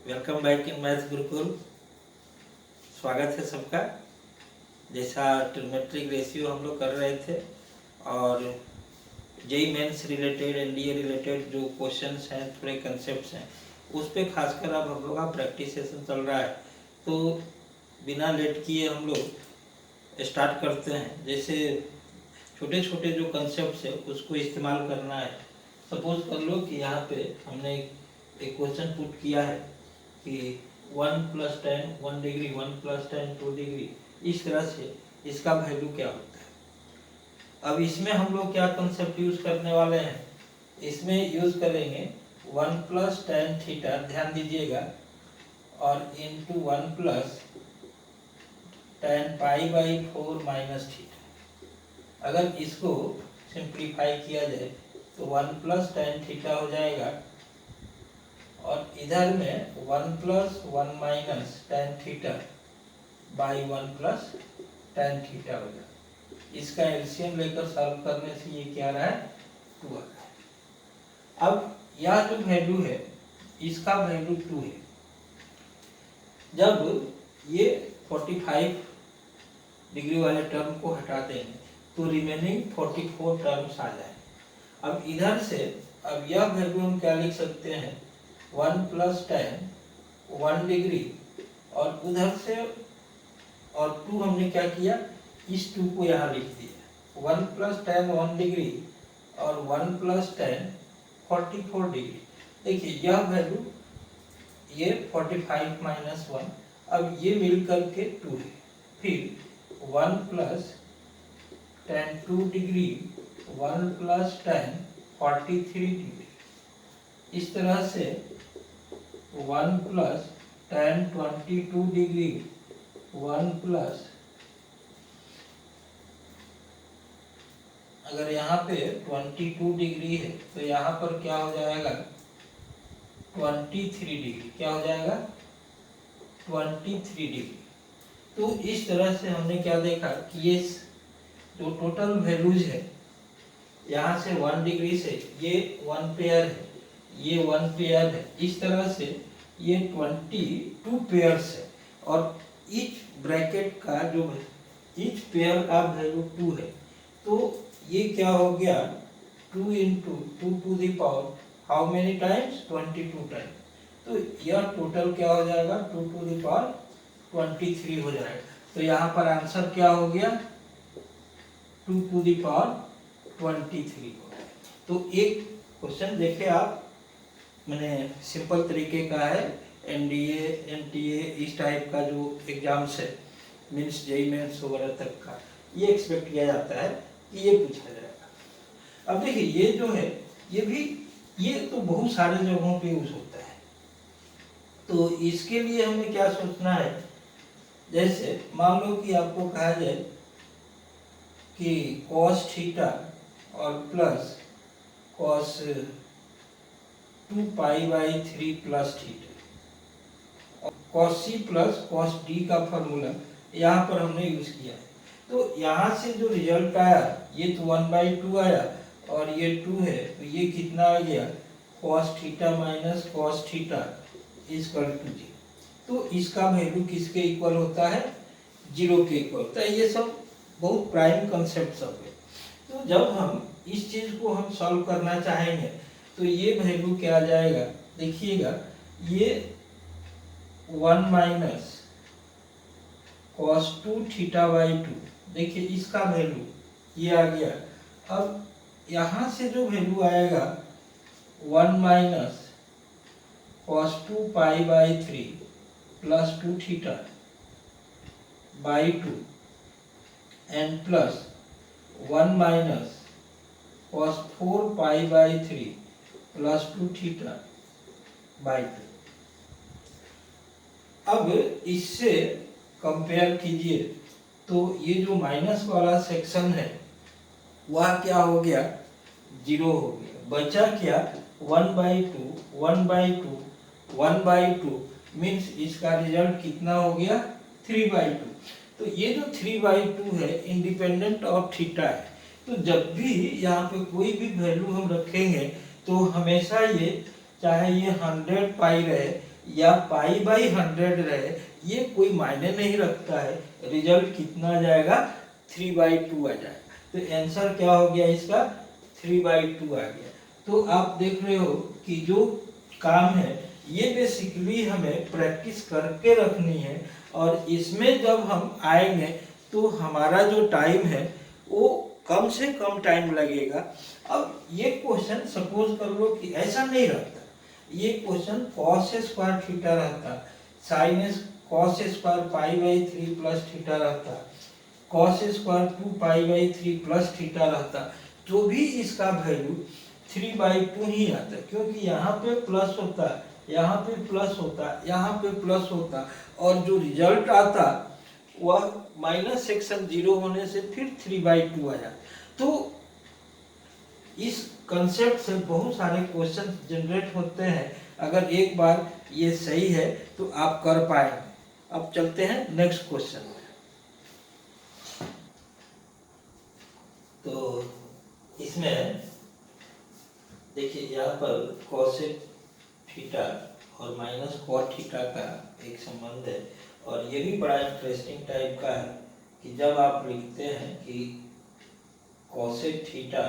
Welcome back in math Gurukul. स्वागत है सबका। जैसा ट्रिग्नोमेट्रिक रेशियो हम लोग कर रहे थे और JEE mains related NDA related जो क्वेश्चंस हैं, थोड़े कंसेप्ट्स हैं, उस पे खासकर अब हम लोग का प्रैक्टिस सेशन चल रहा है। तो बिना लेट किए हम लोग स्टार्ट करते हैं। जैसे छोटे छोटे जो कंसेप्ट्स है उसको इस्तेमाल करना है। सपोज कर लो कि यहाँ पे हमने एक क्वेश्चन पुट किया है कि 1 + 10 1 डिग्री, 1 + 10 2 डिग्री, इस तरह से इसका वैल्यू क्या होता है। अब इसमें हम लोग क्या कंसेप्ट यूज करने वाले हैं, इसमें यूज करेंगे 1 + tan थीटा, ध्यान दीजिएगा, और इंटू 1 + tan π/4 - थीटा। अगर इसको सिंप्लीफाई किया जाए तो 1 + tan थीटा हो जाएगा और इधर में 1 + 1 - tan theta by 1 + tan theta हो जाएगा। इसका एलसीएम लेकर सॉल्व करने से ये क्या रहा है, 2 आ रहा है। अब यह जो वैल्यू है इसका वैल्यू 2 है। जब ये 45 डिग्री वाले टर्म को हटा देंगे तो रिमेनिंग 44 टर्म्स आ जाए। अब इधर से अब यह वैल्यू हम क्या लिख सकते हैं, 1 + tan 1 डिग्री, और उधर से और 2 हमने क्या किया, इस 2 को यहाँ लिख दिया। 1 + tan 1 डिग्री और 1 + tan 44 डिग्री। देखिए यह वैल्यू, ये 45 - 1, अब ये मिल करके 2 है। फिर 1 + tan 2 डिग्री, 1 + tan 43 डिग्री, इस तरह से 1 + tan 22 डिग्री, 1 + अगर यहाँ पे 22 डिग्री है तो यहाँ पर क्या हो जाएगा, 23 डिग्री। क्या हो जाएगा, 23 डिग्री। तो इस तरह से हमने क्या देखा कि ये जो टोटल वैल्यूज है, यहाँ से 1 डिग्री से ये 1 पेयर है, ये 1 पेयर है, इस तरह से ये 22 पेयर्स है और ईच ब्रैकेट का जो ईच पेयर का वैल्यू 2 है। तो ये क्या हो गया, 2 × 2 to the power how many times, 22 times. तो यह टोटल क्या हो जाएगा, 2 टू द पावर 23 हो जाएगा। तो यहाँ पर आंसर क्या हो गया, 2 टू द पावर 23 हो गया। तो एक क्वेश्चन देखे आप, मैंने सिंपल तरीके का है, एनडीए एनटीए इस टाइप का जो एग्जाम्स है, मीन्स जेई मेंस वगैरह तक का, ये एक्सपेक्ट किया जाता है कि ये पूछा जाएगा। अब देखिए ये जो है ये भी, ये तो बहुत सारे जगहों पे यूज होता है। तो इसके लिए हमें क्या सोचना है, जैसे मान लो कि आपको कहा जाए कि cos थीटा और प्लस cos 2π/3 प्लस थीटा, और cos c plus cos d का फॉर्मूला यहाँ पर हमने यूज किया है। तो यहाँ से जो रिजल्ट आया, ये तो 1/2 आया और ये 2 है, तो ये कितना आ गया, cos theta minus cos theta equal to 0। तो इसका वैल्यू किसके इक्वल होता है, 0 के इक्वल होता है। ये सब बहुत प्राइम कंसेप्ट सब है। तो जब हम इस चीज को हम सॉल्व करना चाहेंगे तो ये वैल्यू क्या आ जाएगा, देखिएगा, ये 1 - cos 2 थीटा/2, देखिए इसका वैल्यू ये आ गया। अब यहाँ से जो वैल्यू आएगा 1 - cos 2π/3 प्लस 2 थीटा/2 एंड प्लस 1 - cos 4π/3 प्लस 2 थीटा/2। अब इससे कंपेयर कीजिए तो ये जो माइनस वाला सेक्शन है वह क्या हो गया, 0 हो गया। बचा क्या, 1/2 1/2 1/2, मीन्स इसका रिजल्ट कितना हो गया, 3/2। तो ये जो 3/2 है इंडिपेंडेंट ऑफ थीटा है। तो जब भी यहाँ पे कोई भी वैल्यू हम रखेंगे तो हमेशा ये, चाहे ये 100 पाई रहे या पाई बाई 100 रहे, ये कोई मायने नहीं रखता है, रिजल्ट कितना आ जाएगा 3/2 आ जाएगा। तो आंसर क्या हो गया इसका 3/2 आ गया। तो आप देख रहे हो कि जो काम है ये बेसिकली हमें प्रैक्टिस करके रखनी है, और इसमें जब हम आएंगे तो हमारा जो टाइम है वो कम से कम टाइम लगेगा। अब ये क्वेश्चन सपोज कर लो कि ऐसा नहीं रहता, ये क्वेश्चन cos स्क्वायर थीटा रहता, sin cos square π/3 plus theta रहता, cos स्क्वायर 2π/3 प्लस थीटा रहता, तो भी इसका वैल्यू 3/2 ही आता, क्योंकि यहाँ पे प्लस होता, यहाँ पे प्लस होता, यहाँ पे प्लस होता, और जो रिजल्ट आता वह माइनस सेक्शन 0 होने से फिर 3/2 आ जाता। तो इस कंसेप्ट से बहुत सारे क्वेश्चन जनरेट होते हैं। अगर एक बार ये सही है तो आप कर पाएंगे। अब चलते हैं नेक्स्ट क्वेश्चन में। तो इसमें देखिए यहाँ पर कोसेक थीटा और माइनस कॉट थीटा का एक संबंध है, और ये भी बड़ा इंटरेस्टिंग टाइप का है कि जब आप लिखते हैं कि कोसेक थीटा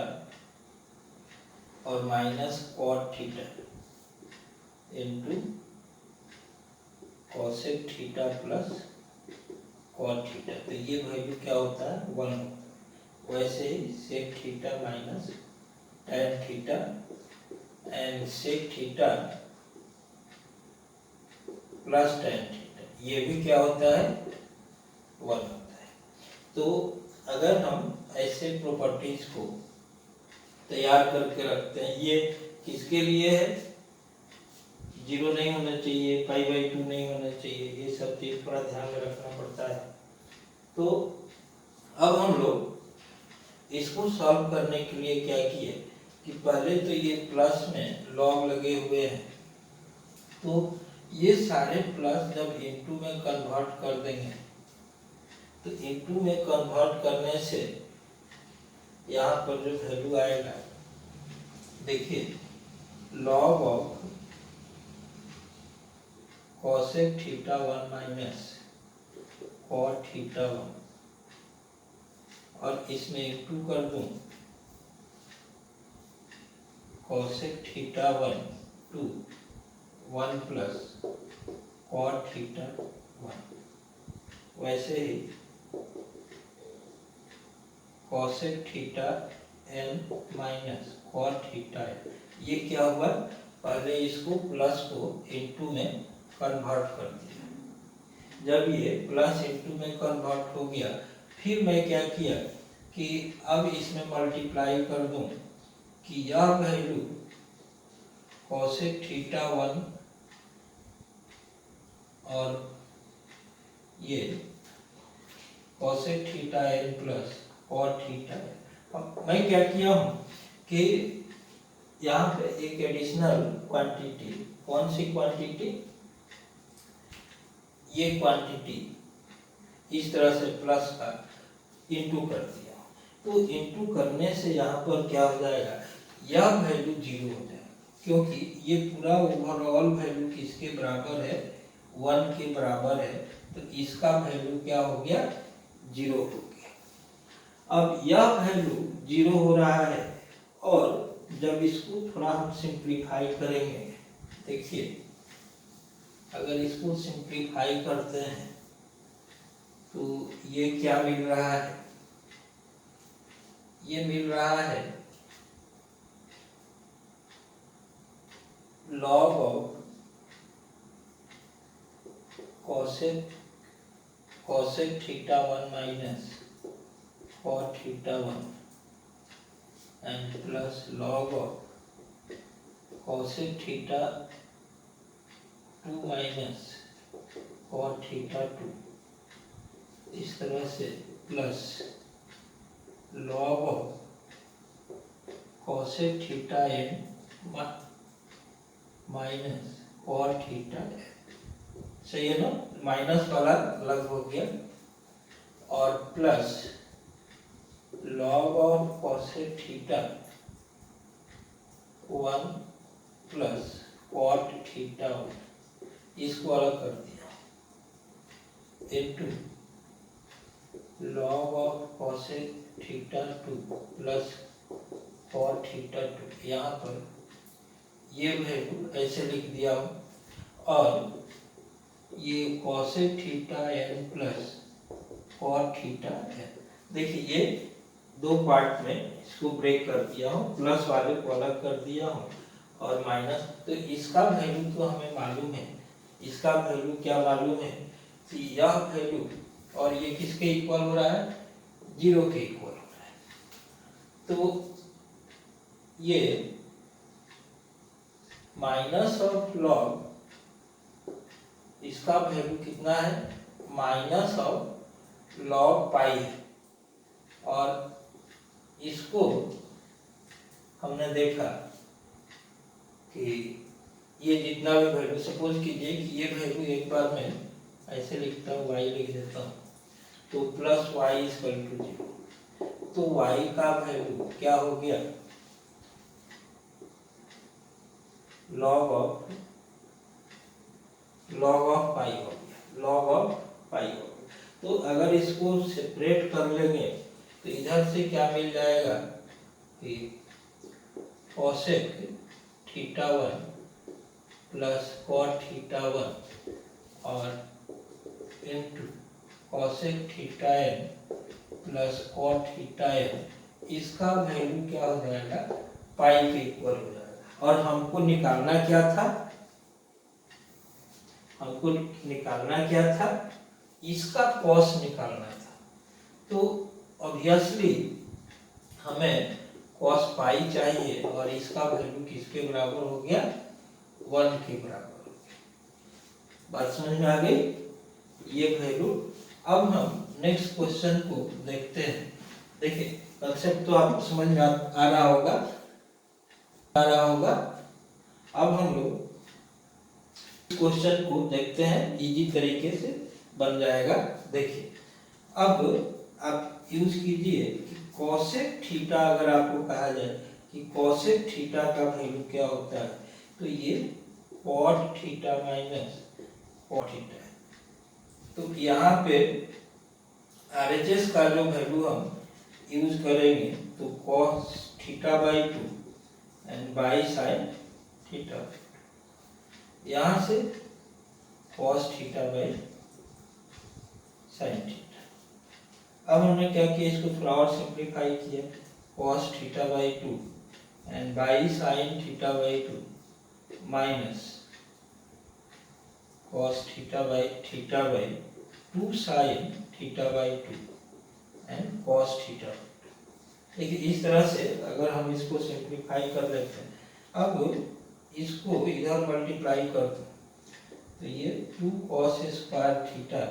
और minus cot theta into cosec theta plus cot theta, तो ये वैल्यू क्या होता है 1। वैसे ही sec theta minus tan theta and sec theta plus tan theta, ये भी क्या होता है 1 होता है। तो अगर हम ऐसे प्रॉपर्टीज को तैयार करके रखते हैं, ये किसके लिए है, 0 नहीं होना चाहिए, π/2 नहीं होना चाहिए, ये सब चीज थोड़ा ध्यान में रखना पड़ता है। तो अब हम लोग इसको सॉल्व करने के लिए क्या किए कि पहले तो ये प्लस में लॉग लगे हुए हैं, तो ये सारे प्लस जब इनटू में कन्वर्ट कर देंगे, तो इनटू में कन्वर्ट करने से यहाँ पर जो वैल्यू आएगा, देखिए log of cosec theta 1 minus cot theta 1, और इसमें इनटू कर दूं cosec theta 1 to 1 plus cot theta 1। वैसे ही cosec theta n minus cot theta, ये क्या हुआ, पहले इसको प्लस को इनटू में कन्वर्ट कर दिया। जब ये प्लस इनटू में कन्वर्ट हो गया, फिर मैं क्या किया कि अब इसमें मल्टीप्लाई कर दूं कि यह वैल्यू कोसेक थीटा 1 और ये cosec theta n plus cot theta. अब मैं क्या किया हूँ कि यहाँ पे एक एडिशनल क्वांटिटी, कौन सी क्वांटिटी, ये क्वांटिटी इस तरह से प्लस का इनटू कर दिया। तो इनटू करने से यहाँ पर क्या हो जाएगा, यह वैल्यू 0 हो जाएगा, क्योंकि ये पूरा ओवरऑल वैल्यू किसके बराबर है, 1 के बराबर है, तो इसका वैल्यू क्या हो गया 0 हो गया। अब यह वैल्यू 0 हो रहा है, और जब इसको थोड़ा हम सिंप्लीफाई करेंगे, देखिए अगर इसको सिंप्लीफाई करते हैं तो ये क्या मिल रहा है, ये मिल रहा है log of cosec theta 1 minus cot theta 1 and plus log of cosec theta 2 minus cot theta 2, इस तरह से plus log of cosec theta n minus cot theta, सही है ना, माइनस वाला अलग हो गया, और plus log of cosec theta 1 plus cot theta 1, इसको अलग कर दिया into log of cosec theta 2 plus cot theta 2। यहाँ पर ये वैल्यू ऐसे लिख दिया हूँ और ये cosec theta n plus cot theta n। देखिए ये दो पार्ट में इसको ब्रेक कर दिया हूँ, प्लस वाले को अलग कर दिया हूँ और माइनस। तो इसका वैल्यू तो हमें मालूम है, इसका वैल्यू क्या मालूम है कि यह वैल्यू और ये किसके इक्वल हो रहा है, 0 के इक्वल हो रहा है। तो ये माइनस ऑफ लॉग, इसका वैल्यू कितना है, माइनस ऑफ लॉग पाई है। और इसको हमने देखा कि ये जितना भी वैल्यू, सपोज कीजिए कि ये वैल्यू एक बार मैं ऐसे लिखता हूँ, y लिख देता हूँ, तो प्लस वाई इक्वल टू 0। तो y का वैल्यू क्या हो गया, log ऑफ पाई हो गया, log ऑफ पाई हो गया। तो अगर इसको सेपरेट कर लेंगे तो इधर से क्या मिल जाएगा कि cosec theta 1 plus cot theta 1 और into cosec theta n plus cot theta n, इसका वैल्यू क्या हो जाएगा, पाई के इक्वल हो जाएगा। और हमको निकालना क्या था, हमको निकालना क्या था, इसका कॉस निकालना था। तो ऑब्वियसली हमें कॉस पाई चाहिए और इसका वैल्यू किसके बराबर हो गया, 1 के बराबर हो गया। बात समझ में आ गई ये वैल्यू। अब हम नेक्स्ट क्वेश्चन को देखते हैं। देखिए कंसेप्ट तो आपको समझ में आ रहा होगा। अब हम लोग क्वेश्चन को देखते हैं, इजी तरीके से बन जाएगा। देखिए अब आप यूज कीजिए कि cosec थीटा, अगर आपको कहा जाए कि cosec थीटा का वैल्यू क्या होता है, तो ये cot theta minus cot theta है। तो यहाँ पे RHS का जो वैल्यू हम यूज करेंगे तो cos theta by 2 and by sine theta, यहाँ से cos theta by sine theta. अब हमने क्या किया, इसको थोड़ा और सिंप्लीफाई किया, cos theta by 2 and by sine theta by 2 minus cos theta by 2 sine theta by 2 and cos theta. देखिए इस तरह से अगर हम इसको सिंप्लीफाई कर लेते हैं, अब इसको इधर मल्टीप्लाई कर दो तो ये 2 cos square theta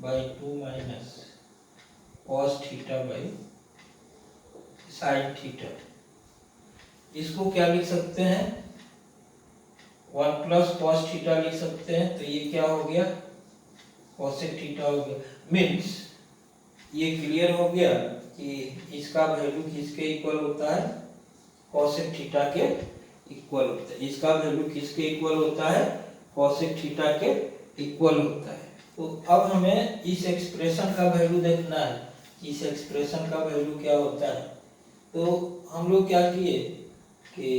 by 2 minus cos theta by sine theta. इसको क्या लिख सकते हैं, 1 प्लस cos थीटा लिख सकते हैं। तो ये क्या हो गया, cosec थीटा हो गया। मीन्स ये क्लियर हो गया कि इसका वैल्यू किसके इक्वल होता है, cosec थीटा के इक्वल होता है। इसका वैल्यू किसके इक्वल होता है, cosec थीटा के इक्वल होता है। तो अब हमें इस एक्सप्रेशन का वैल्यू देखना है, इस एक्सप्रेशन का वैल्यू क्या होता है। तो हम लोग क्या किए कि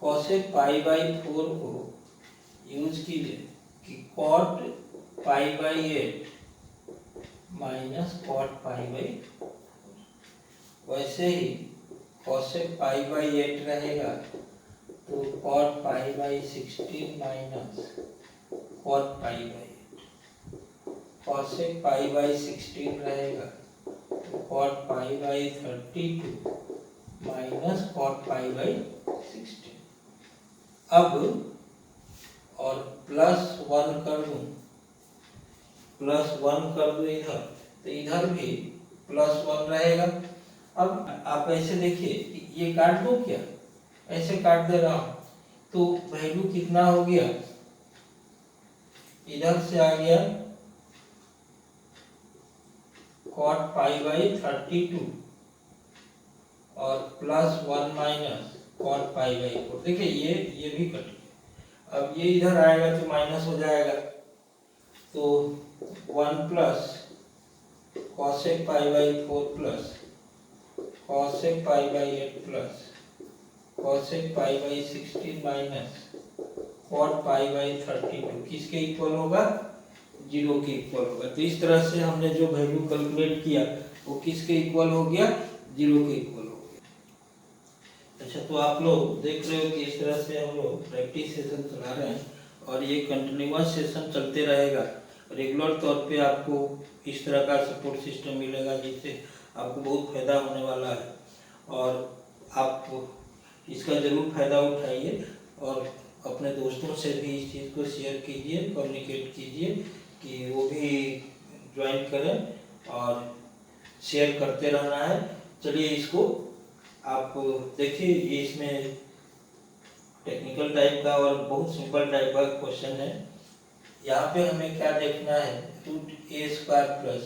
cosec पाई बाई 4 को यूज कीजिए कि cot pi by 8 minus cot pi by, वैसे ही cosec पाई बाई 8 रहेगा तो cot pi by 16 minus cot pi by 8, cosec pi by 16 रहेगा तो cot pi by 32 minus cot pi by 16। अब और प्लस 1 कर दूं, इधर तो इधर भी प्लस 1 रहेगा। अब आप ऐसे देखिए, ये काट दो क्या, ऐसे काट दे रहा हूं तो वैल्यू कितना हो गया, इधर से आ गया cot पाई बाई 32 और plus 1 minus cot pi by 4। देखिए ये भी कट गया। अब ये इधर आएगा तो माइनस हो जाएगा, तो 1 plus cosec pi by 4 plus cosec pi by 8 plus cosec pi by 16 minus cot pi by 32 किसके इक्वल होगा? 0 के इक्वल होगा। तो इस तरह से हमने जो वैल्यू कैलकुलेट किया वो किसके इक्वल हो गया? 0 के इक्वल हो गया। अच्छा, तो आप लोग देख रहे हो कि इस तरह से हम लोग प्रैक्टिस सेशन चला रहे हैं और ये कंटिन्यूअस सेशन चलते रहेगा। रेगुलर तौर पे आपको इस तरह का सपोर्ट सिस्टम मिलेगा जिससे आपको बहुत फायदा होने वाला है, और आप इसका ज़रूर फायदा उठाइए और अपने दोस्तों से भी इस चीज़ को शेयर कीजिए, कम्युनिकेट कीजिए कि वो भी ज्वाइन करें और शेयर करते रहना है। चलिए इसको आप देखिए, ये इसमें टेक्निकल टाइप का और बहुत सिंपल टाइप का क्वेश्चन है। यहाँ पे हमें क्या देखना है? रूट ए स्क्वायर प्लस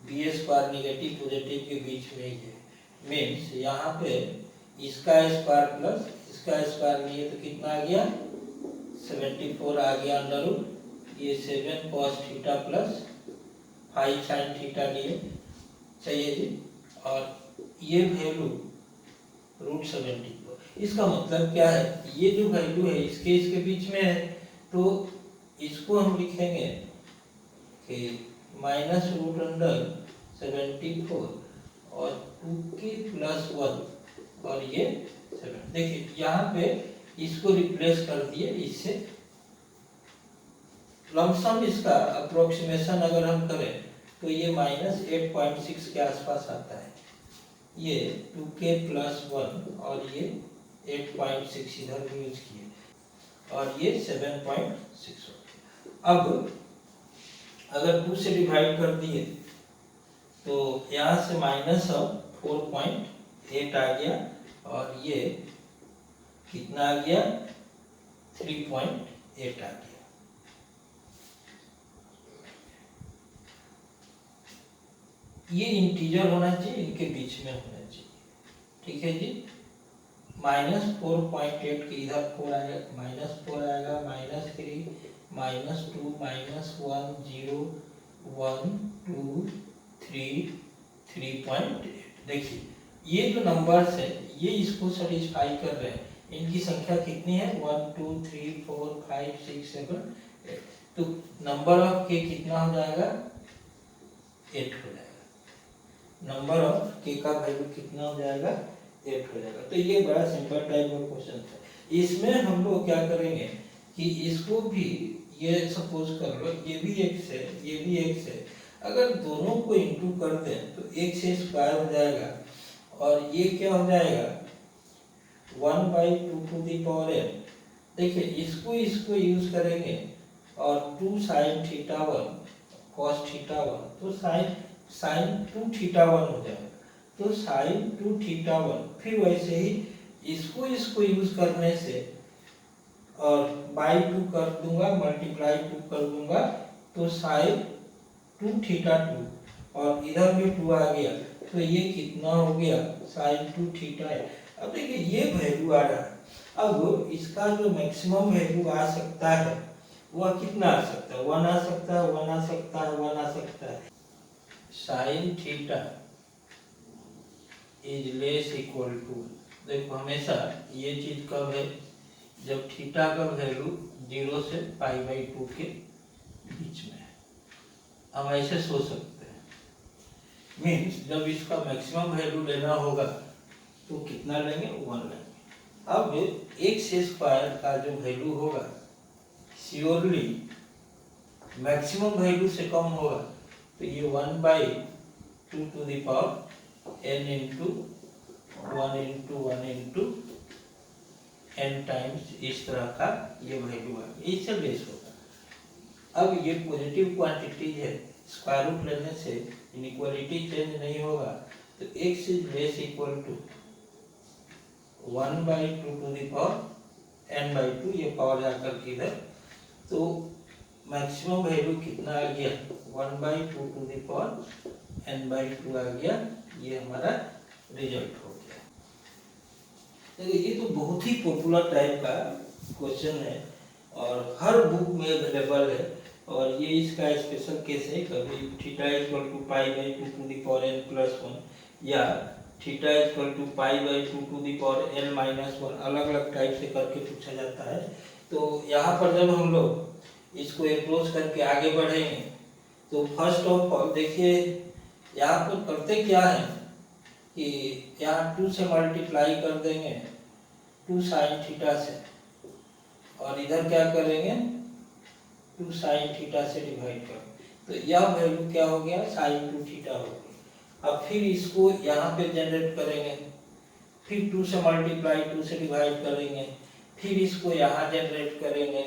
बी ए स्क्वायर निगेटिव पॉजिटिव के बीच में है। मीन्स यहाँ पे इसका स्क्वायर प्लस इसका स्क्वायर लिए तो कितना आ गया? 74 आ गया अंडर रूट ये 7 cos theta plus 5 sine theta लिए चाहिए जी, और ये वैल्यू रूट 74। इसका मतलब क्या है? ये जो वैल्यू है इसके बीच में है, तो इसको हम लिखेंगे कि माइनस रूट अंडर 74 और 2k प्लस 1 और ये 7। देखिए यहाँ पे इसको रिप्लेस कर दिए इससे, लमसम इसका अप्रोक्सीमेशन अगर हम करें तो ये माइनस 8.6 के आसपास आता है। ये 2k प्लस 1 और ये 8.6 इधर भी यूज किए और ये 7.6। अब अगर 2 से डिवाइड कर दिए तो यहाँ से माइनस अब 4.8 आ गया और ये कितना आ गया? 3.8 आ गया। ये इंटीजर होना चाहिए, इनके बीच में होना चाहिए, ठीक है जी। माइनस 4.8 के इधर 4 आएगा, माइनस 4 आएगा, माइनस 3 माइनस 2 माइनस 1 0 1 2 3 3.8। देखिए ये जो नंबर्स है ये इसको सेटिस्फाई कर रहे हैं। इनकी संख्या कितनी है? 1 2 3 4 5 6 7 8। तो नंबर ऑफ के कितना हो जाएगा? 8 हो जाएगा। नंबर ऑफ के का वैल्यू कितना हो जाएगा? 8 हो जाएगा। तो ये बड़ा सिंपल टाइप का क्वेश्चन है। इसमें हम लोग क्या करेंगे कि इसको भी, ये सपोज कर लो ये भी x है ये भी x है, अगर दोनों को इंटू कर दें तो x से स्क्वायर हो जाएगा और ये क्या हो जाएगा? 1/2 टू दी पावर n। देखिए इसको यूज करेंगे और 2 sin थीटा 1 cos थीटा 1, तो sin 2 थीटा 1 हो जाएगा, तो sin 2 थीटा 1। फिर वैसे ही इसको यूज करने से और बाई 2 कर दूंगा, मल्टीप्लाई 2 कर दूंगा, तो sin 2 थीटा 2 और इधर भी 2 आ गया, तो ये कितना हो गया? sin 2 थीटा है। अब देखिए ये वैल्यू आ रहा है। अब इसका जो मैक्सिमम वैल्यू आ सकता है वह कितना आ सकता है? 1 आ सकता है, 1 आ सकता है, 1 आ सकता है। sin theta is less equal to, देखो हमेशा ये चीज कब है? जब थीटा का वैल्यू 0 से π/2 के बीच में है। हम ऐसे सोच सकते हैं, मीन्स जब इसका मैक्सिमम वैल्यू लेना होगा तो कितना लेंगे? 1 लेंगे। अब x स्क्वायर का जो वैल्यू होगा श्योरली मैक्सिमम वैल्यू से कम होगा, तो ये 1/2 to the power n into 1 into 1 into n times इस तरह का ये वैल्यू है, इससे लेस होगा। अब ये पॉजिटिव क्वांटिटी है, स्क्वायर रूट लेने से इनइक्वालिटी चेंज नहीं होगा, तो x is less equal to 1/2 to the power n/2, ये पावर जाकर के इधर, तो मैक्सिमम वैल्यू कितना आ गया? 1/2 टू द पावर n/2 आ गया। ये हमारा रिजल्ट हो गया। तो ये तो बहुत ही पॉपुलर टाइप का क्वेश्चन है और हर बुक में अवेलेबल है। और ये इसका स्पेशल केस है, कभी theta equal to pi by 2 to the power n plus 1 या theta equal to pi by 2 to the power n minus 1, अलग अलग टाइप से करके पूछा जाता है। तो यहाँ पर जब हम लोग इसको अप्रोच करके आगे बढ़ेंगे तो फर्स्ट ऑफ ऑल देखिए यहाँ पर करते क्या है कि यहाँ 2 से मल्टीप्लाई कर देंगे 2 साइन थीटा से, और इधर क्या करेंगे 2 साइन थीटा से डिवाइड कर, तो यह वैल्यू क्या हो गया साइन 2 थीटा हो गया। अब फिर इसको यहाँ पे जनरेट करेंगे, फिर 2 से मल्टीप्लाई 2 से डिवाइड करेंगे, फिर इसको यहाँ जनरेट करेंगे,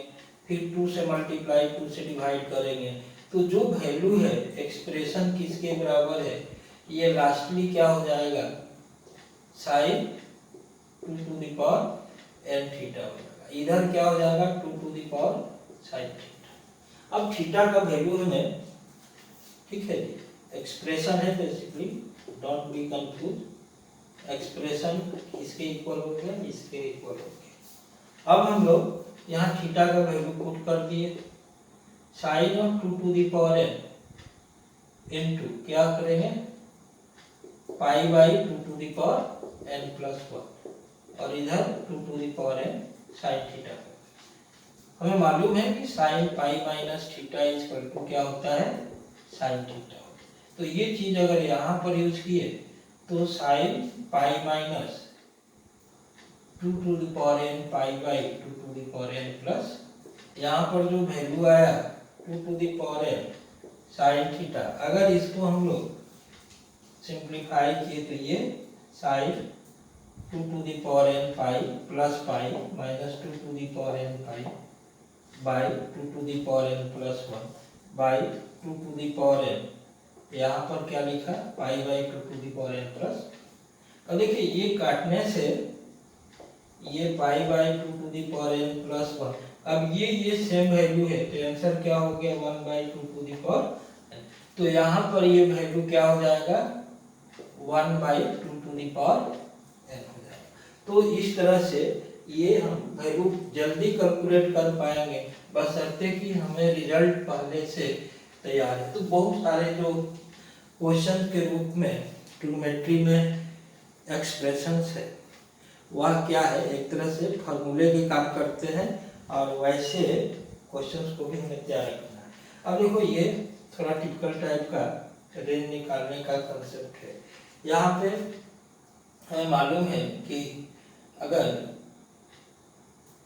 फिर 2 से मल्टीप्लाई 2 से डिवाइड करेंगे। तो जो वैल्यू है एक्सप्रेशन किसके बराबर है, ये लास्टली क्या हो जाएगा sine 2 to the power n theta हो जाएगा। इधर क्या हो जाएगा 2 to the power sine theta. अब थीटा का वैल्यू हमें, ठीक है जी, एक्सप्रेशन है basically, don't be confuse, expression इसके इक्वल हो गया, इसके इक्वल हो गया। अब हम लोग यहाँ थीटा का वैल्यू पुट कर दिए, sine of 2 to the power n into क्या करेंगे pi by 2 to the power n plus 1, और इधर 2 to the power n sine theta. हमें मालूम है कि sine pi minus theta equal to क्या होता है साइन थीटा। तो ये चीज अगर यहाँ पर यूज किए तो sine pi minus 2 to the power n pi by 2 to the power n plus, यहाँ पर जो वैल्यू आया 2 to the power n sine theta, अगर इसको हम लोग सिंप्लीफाई किए तो ये sine 2 to the power n pi plus pi minus 2 to the power n pi by 2 to the power n plus 1 by 2 to the power n, यहाँ पर क्या लिखा pi by 2 to the power n plus. अब देखिए ये काटने से ये pi by 2 to the power n plus 1, अब ये सेम वैल्यू है तो आंसर क्या हो गया 1 by 2 to the power n। तो यहाँ पर ये वैल्यू क्या हो जाएगा 1 by 2 to the power n हो जाएगा। तो इस तरह से ये हम वैल्यू जल्दी कैलकुलेट कर पाएंगे, बशर्ते कि हमें रिजल्ट पहले से तैयार है। तो बहुत सारे जो क्वेश्चन के रूप में ट्रिग्नोमेट्री में एक्सप्रेशंस है वह क्या है एक तरह से फार्मूले के काम करते हैं, और वैसे क्वेश्चंस को भी हमें तैयार करना है। अब देखो ये थोड़ा टिपिकल टाइप का रेंज निकालने का कंसेप्ट है। यहाँ पे हमें मालूम है कि अगर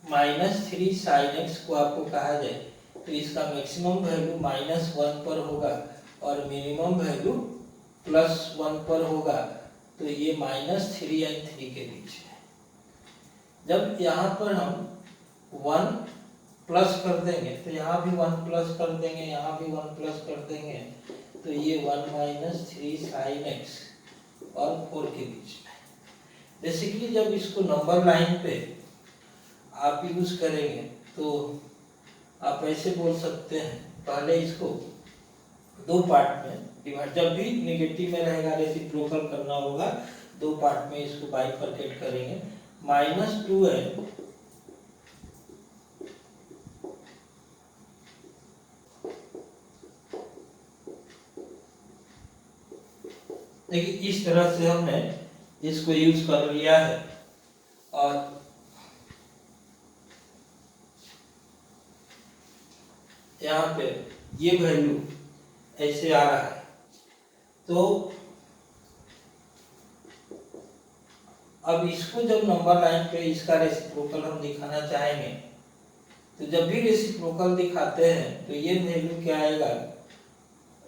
-3 sin x को आपको कहा जाए तो इसका मैक्सिमम वैल्यू -1 पर होगा और मिनिमम वैल्यू +1 पर होगा, तो ये -3 और 3 के बीच है। जब यहाँ पर हम 1 प्लस कर देंगे तो यहाँ भी 1 प्लस कर देंगे, यहाँ भी 1 प्लस कर देंगे, तो ये 1 - 3 sin x और 4 के बीच में। बेसिकली जब इसको नंबर लाइन पे आप यूज करेंगे तो आप ऐसे बोल सकते हैं, पहले इसको 2 पार्ट में डिवाइड, जब भी नेगेटिव में रहेगा रेसिप्रोकल करना होगा 2 पार्ट में इसको बाइफरकेट करेंगे। -2n देखिए इस तरह से हमने इसको यूज कर लिया है, और यहाँ पे ये वैल्यू ऐसे आ रहा है। तो अब इसको जब नंबर लाइन पे इसका रेसिप्रोकल हम दिखाना चाहेंगे तो जब भी रेसिप्रोकल दिखाते हैं तो ये वैल्यू क्या आएगा,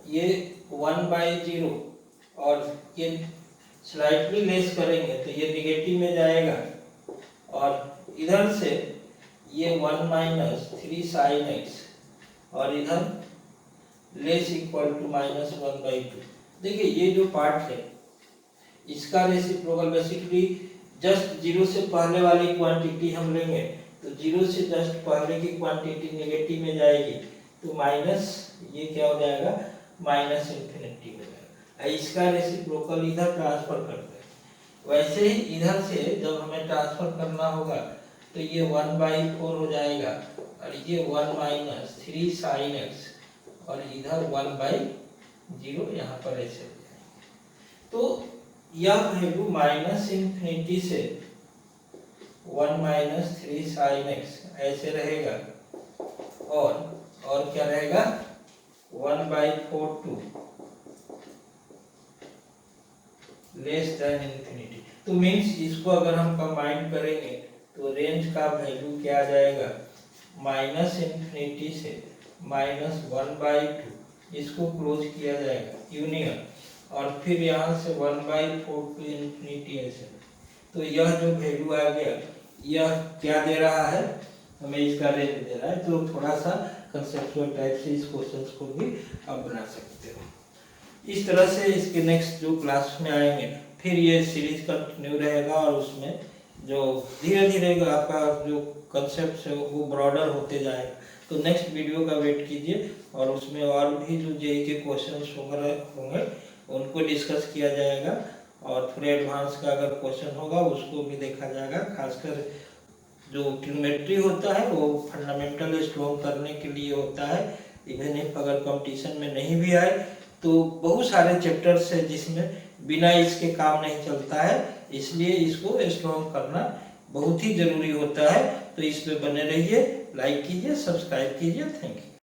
ये 1/0 और ये स्लाइटली लेस करेंगे तो ये निगेटिव में जाएगा, और इधर से ये 1 - 3 sin x और इधर लेस इक्वल टू -1/2। देखिए ये जो पार्ट है इसका रेसिप्रोकल बेसिकली जस्ट 0 से पहले वाली क्वांटिटी हम लेंगे, तो 0 से जस्ट पहले की क्वांटिटी नेगेटिव में जाएगी, तो माइनस ये क्या हो जाएगा -∞ हो जाएगा। इसका रेसिप्रोकल इधर ट्रांसफर करते हैं। वैसे ही इधर से जब हमें ट्रांसफर करना होगा तो ये 1/4 हो जाएगा, और ये 1 माइनस 3 साइन एक्स और इधर 1/0 यहाँ पर ऐसे हो जाएंगे। तो यह वैल्यू माइनस इंफिनिटी से 1 माइनस 3 साइन एक्स ऐसे रहेगा और क्या रहेगा 1/4 टू लेस देन इंफिनिटी। तो मीन्स इसको अगर हम कंबाइन करेंगे तो रेंज का वैल्यू क्या आ जाएगा माइनस इंफिनिटी से -1/2, इसको क्लोज किया जाएगा यूनियन, और फिर यहाँ से 1/4 टू इंफिनिटी ऐसे। तो यह जो वैल्यू आ गया यह क्या दे रहा है हमें, इसका रेंज दे रहा है। तो थोड़ा सा कंसेप्चुअल टाइप से इस क्वेश्चन को भी आप बना सकते हो। इस तरह से इसके नेक्स्ट जो क्लास में आएंगे फिर ये सीरीज कंटिन्यू रहेगा और उसमें जो धीरे धीरे आपका जो कंसेप्ट है वो ब्रॉडर होते जाएगा। तो नेक्स्ट वीडियो का वेट कीजिए और उसमें और भी जो जेई के क्वेश्चंस होंगे उनको डिस्कस किया जाएगा, और थोड़े एडवांस का अगर क्वेश्चन होगा उसको भी देखा जाएगा। खासकर जो ट्रिग्नोमेट्री होता है वो फंडामेंटल स्ट्रॉन्ग करने के लिए होता है। इवन इफ अगर कंपटीशन में नहीं भी आए तो बहुत सारे चैप्टर्स है जिसमें बिना इसके काम नहीं चलता है, इसलिए इसको स्ट्रॉन्ग करना बहुत ही जरूरी होता है। तो इस पे बने रहिए, लाइक कीजिए, सब्सक्राइब कीजिए। Thank you.